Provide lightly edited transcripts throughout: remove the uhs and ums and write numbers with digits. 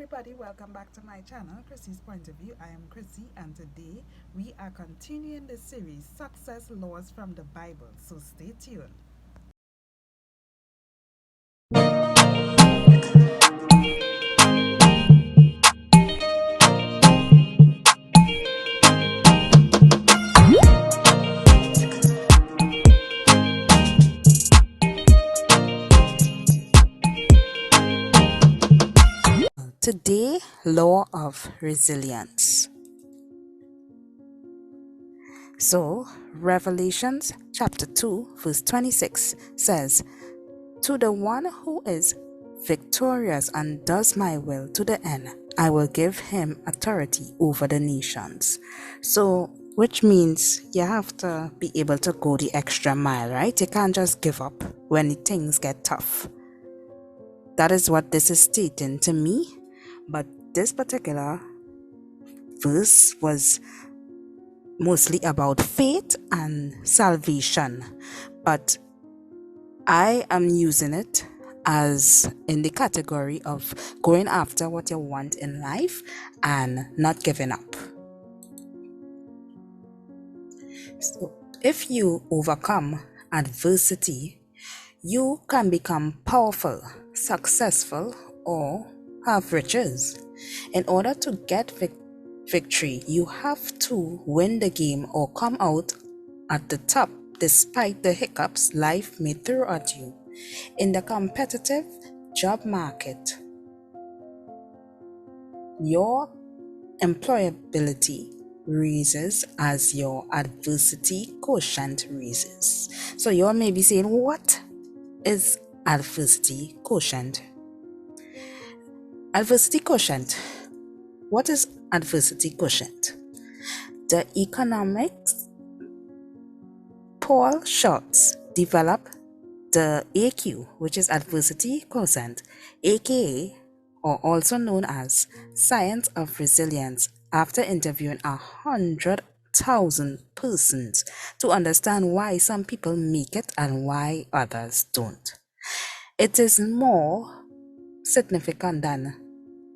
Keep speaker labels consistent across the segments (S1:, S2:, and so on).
S1: everybody, welcome back to my channel, Chrissy's Point of View. I am Chrissy, and today we are continuing the series Success Laws from the Bible, so stay tuned. Today, Law of Resilience. So, Revelations chapter 2 verse 26 says, "To the one who is victorious and does my will to the end, I will give him authority over the nations." So, which means you have to be able to go the extra mile, right? You can't just give up when things get tough. That is what this is stating to me. But this particular verse was mostly about faith and salvation. But I am using it as in the category of going after what you want in life and not giving up. So if you overcome adversity, you can become powerful, successful, or have riches. In order to get victory, you have to win the game or come out at the top despite the hiccups life may throw at you. In the competitive job market, your employability raises as your adversity quotient raises. So you may be saying, what is adversity quotient? Adversity quotient. What is adversity quotient? The economics Paul Schultz developed the AQ, which is adversity quotient, aka or also known as science of resilience, after interviewing 100,000 persons to understand why some people make it and why others don't. It is more significant than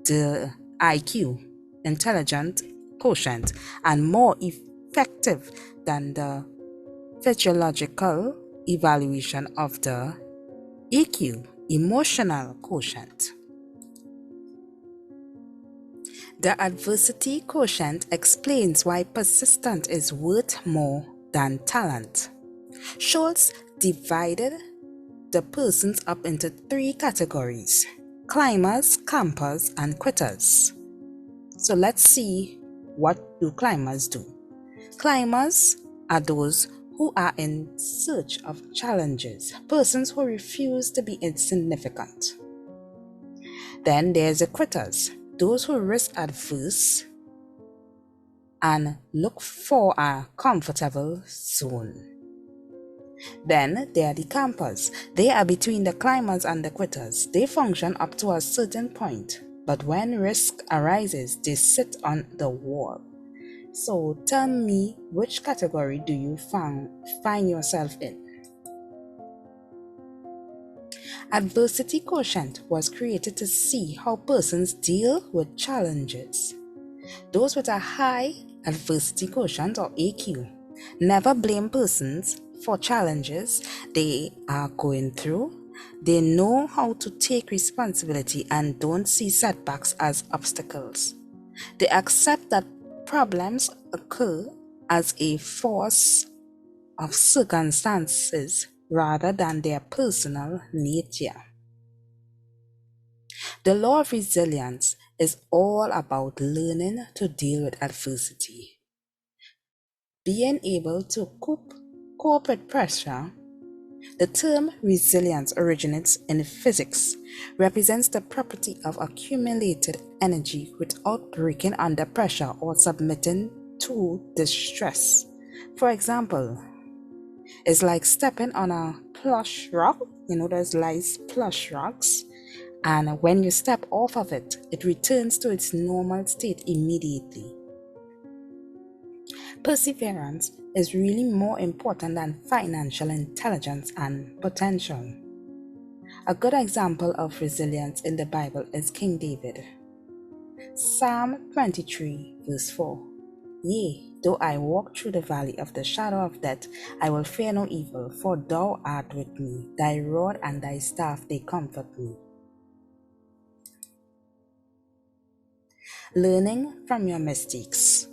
S1: the IQ, intelligent quotient, and more effective than the physiological evaluation of the EQ, emotional quotient. The adversity quotient explains why persistence is worth more than talent. Schultz divided the persons up into 3 categories: climbers, campers, and quitters. So let's see, what do climbers do? Climbers are those who are in search of challenges, persons who refuse to be insignificant. Then there's the quitters, those who risk adverse and look for a comfortable zone. Then there are the campers. They are between the climbers and the quitters. They function up to a certain point, but when risk arises, they sit on the wall. So tell me, which category do you find yourself in? Adversity quotient was created to see how persons deal with challenges. Those with a high adversity quotient, or AQ, never blame persons for challenges they are going through. They know how to take responsibility and don't see setbacks as obstacles. They accept that problems occur as a force of circumstances rather than their personal nature. The law of resilience is all about learning to deal with adversity. Being able to cope with pressure. The term resilience originates in physics, represents the property of accumulated energy without breaking under pressure or submitting to distress. For example, it's like stepping on a plush rock. There's nice plush rocks, and when you step off of it, it returns to its normal state immediately. Perseverance is really more important than financial intelligence and potential. A good example of resilience in the Bible is King David. Psalm 23, verse 4. Yea, though I walk through the valley of the shadow of death, I will fear no evil, for thou art with me. Thy rod and thy staff, they comfort me. Learning from your mistakes.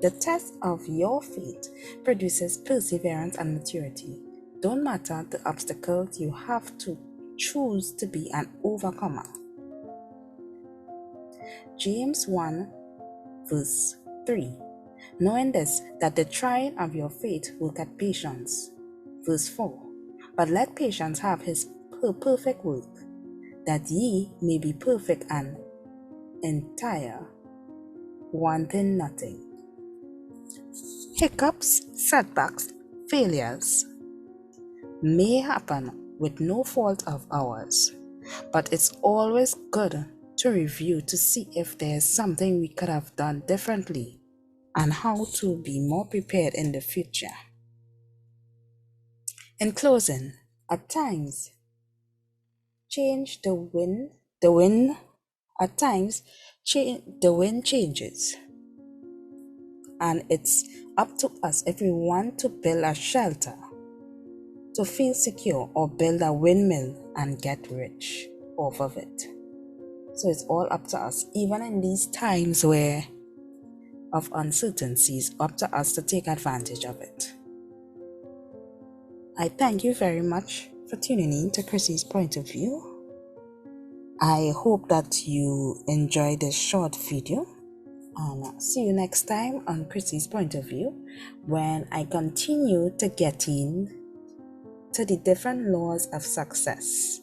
S1: The test of your faith produces perseverance and maturity. Don't matter the obstacles, you have to choose to be an overcomer. James 1, verse 3. Knowing this, that the trying of your faith worketh patience. Verse 4. But let patience have his perfect work, that ye may be perfect and entire, wanting nothing. Hiccups, setbacks, failures may happen with no fault of ours, but it's always good to review to see if there's something we could have done differently and how to be more prepared in the future. In closing, at times, the wind changes, and it's up to us if we want to build a shelter to feel secure or build a windmill and get rich off of it. So it's all up to us, even in these times of uncertainties, up to us to take advantage of it. I thank you very much for tuning in to Chrissy's Point of View. I hope that you enjoyed this short video, and see you next time on Chrissy's Point of View when I continue to get in to the different laws of success.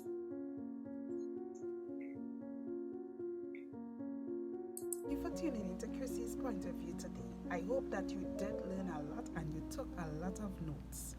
S1: Thank you for tuning in to Chrissy's Point of View today. I hope that you did learn a lot and you took a lot of notes.